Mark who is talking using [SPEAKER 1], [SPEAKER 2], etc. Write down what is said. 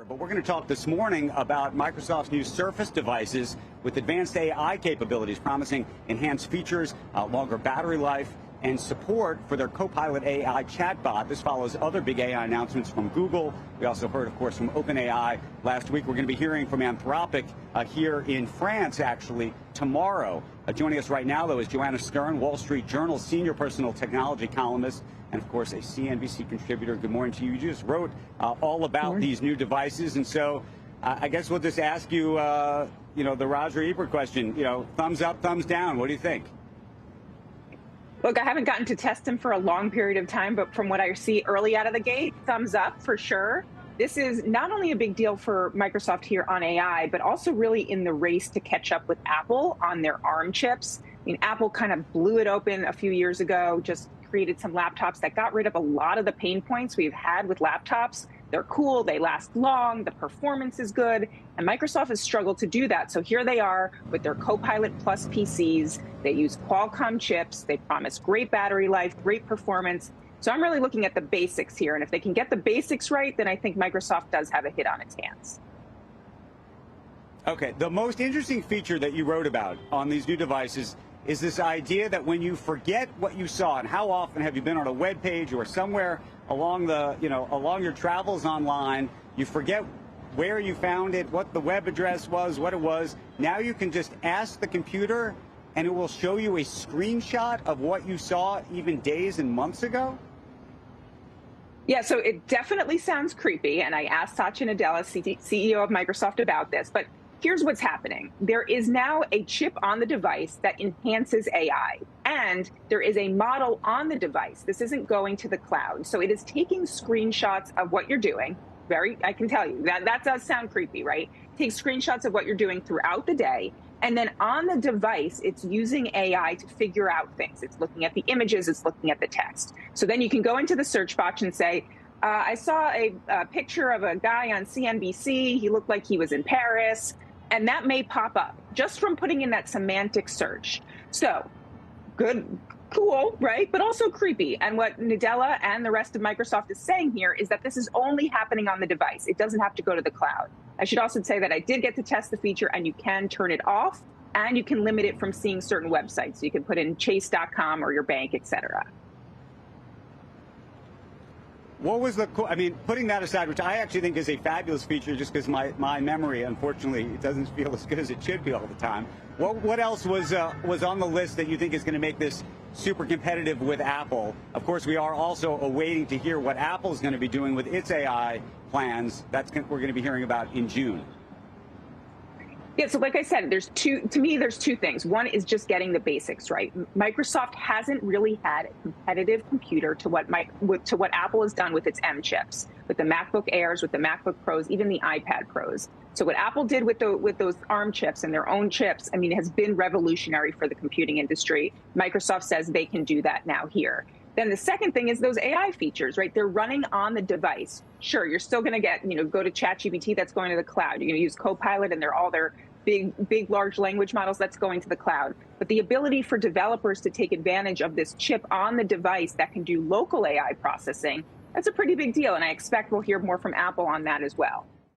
[SPEAKER 1] But we're going to talk this morning about Microsoft's new Surface devices with advanced AI capabilities, promising enhanced features, longer battery life, and support for their Copilot AI chatbot. This follows other big AI announcements from Google. We also heard, of course, from OpenAI last week. We're going to be hearing from Anthropic here in France, actually, tomorrow. Joining us right now, though, is Joanna Stern, Wall Street Journal senior personal technology columnist, and, of course, a CNBC contributor. Good morning to you. You just wrote all about these new devices. And so I guess we'll just ask you, the Roger Ebert question, thumbs up, thumbs down. What do you think?
[SPEAKER 2] Look, I haven't gotten to test them for a long period of time, but from what I see early out of the gate, thumbs up for sure. This is not only a big deal for Microsoft here on AI, but also really in the race to catch up with Apple on their ARM chips. I mean, Apple kind of blew it open a few years ago, just created some laptops that got rid of a lot of the pain points we've had with laptops. They're cool, they last long, the performance is good, and Microsoft has struggled to do that. So here they are with their Copilot Plus PCs. They use Qualcomm chips. They promise great battery life, great performance. So I'm really looking at the basics here, and if they can get the basics right, then I think Microsoft does have a hit on its hands.
[SPEAKER 1] Okay, the most interesting feature that you wrote about on these new devices is this idea that when you forget what you saw, and how often have you been on a web page or somewhere along along your travels online, you forget where you found it, what the web address was, what it was. Now you can just ask the computer and it will show you a screenshot of what you saw even days and months ago?
[SPEAKER 2] Yeah, so it definitely sounds creepy, and I asked Satya Nadella, CEO of Microsoft, about this, but here's what's happening. There is now a chip on the device that enhances AI, and there is a model on the device. This isn't going to the cloud. So it is taking screenshots of what you're doing. I can tell you, that does sound creepy, right? Takes screenshots of what you're doing throughout the day, and then on the device, it's using AI to figure out things. It's looking at the images, it's looking at the text. So then you can go into the search box and say, I saw a picture of a guy on CNBC. He looked like he was in Paris. And that may pop up just from putting in that semantic search. So good, cool, right? But also creepy. And what Nadella and the rest of Microsoft is saying here is that this is only happening on the device. It doesn't have to go to the cloud. I should also say that I did get to test the feature, and you can turn it off, and you can limit it from seeing certain websites. So you can put in chase.com or your bank, et cetera.
[SPEAKER 1] What was putting that aside, which I actually think is a fabulous feature just because my memory, unfortunately, it doesn't feel as good as it should be all the time. What else was on the list that you think is going to make this super competitive with Apple? Of course, we are also awaiting to hear what Apple's going to be doing with its AI plans. We're going to be hearing about in June.
[SPEAKER 2] Yeah, so like I said, there's two things. One is just getting the basics right. Microsoft hasn't really had a competitive computer to what Apple has done with its M chips, with the MacBook Airs, with the MacBook Pros, even the iPad Pros. So what Apple did with those ARM chips and their own chips, it has been revolutionary for the computing industry. Microsoft says they can do that now here. Then the second thing is those AI features, right? They're running on the device. Sure, you're still going to get, go to ChatGPT, that's going to the cloud. You're going to use Copilot, and they're all their big, large language models, that's going to the cloud. But the ability for developers to take advantage of this chip on the device that can do local AI processing, that's a pretty big deal. And I expect we'll hear more from Apple on that as well.